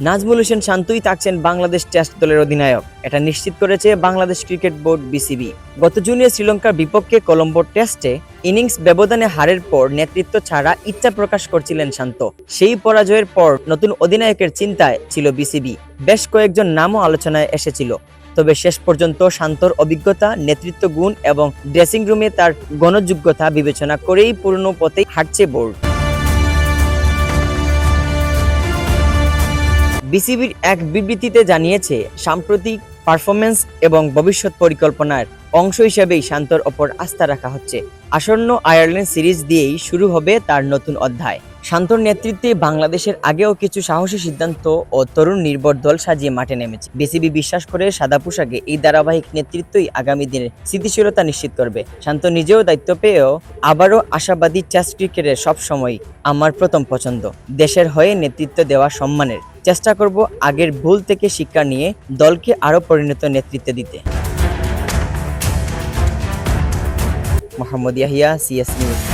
নাজমুল হোসেন শান্তই থাকছেন বাংলাদেশ টেস্ট দলের অধিনায়ক, এটা নিশ্চিত করেছে বাংলাদেশ ক্রিকেট বোর্ড বিসিবি। গত জুনে শ্রীলঙ্কার বিপক্ষে কলম্বো টেস্টে ইনিংস ব্যবধানে হারের পর নেতৃত্ব ছাড়া ইচ্ছা প্রকাশ করছিলেন শান্ত। সেই পরাজয়ের পর নতুন অধিনায়কের চিন্তায় ছিল বিসিবি। বেশ কয়েকজন নামও আলোচনায় এসেছিল, তবে শেষ পর্যন্ত শান্তর অভিজ্ঞতা, নেতৃত্ব গুণ এবং ড্রেসিং রুমে তার গণযোগ্যতা বিবেচনা করেই পুরনো পথেই হাঁটছে বোর্ড। বিসিবির এক বিবৃতিতে জানিয়েছে, সাম্প্রতিক পারফরমেন্স এবং ভবিষ্যৎ পরিকল্পনার অংশ হিসেবেই শান্তর ওপর আস্থা রাখা হচ্ছে। আসন্ন আয়ারল্যান্ড সিরিজ দিয়েই শুরু হবে তার নতুন অধ্যায়। শান্তর নেতৃত্বে বাংলাদেশের আগেও কিছু সাহসী সিদ্ধান্ত ও তরুণ নির্ভর দল সাজিয়ে মাঠে নেমেছে। বিসিবি বিশ্বাস করে সাদা পোশাকে এই ধারাবাহিক নেতৃত্বই আগামী দিনের স্থিতিশীলতা নিশ্চিত করবে। শান্ত নিজেও দায়িত্ব পেয়েও আবারও আশাবাদী, টেস্ট ক্রিকেটের সবসময় আমার প্রথম পছন্দ। দেশের হয়ে নেতৃত্ব দেওয়া সম্মানের। চেষ্টা করব আগের ভুল থেকে শিক্ষা নিয়ে দলকে আরও পরিণত নেতৃত্ব দিতে। Mohammad Yahya, CS news.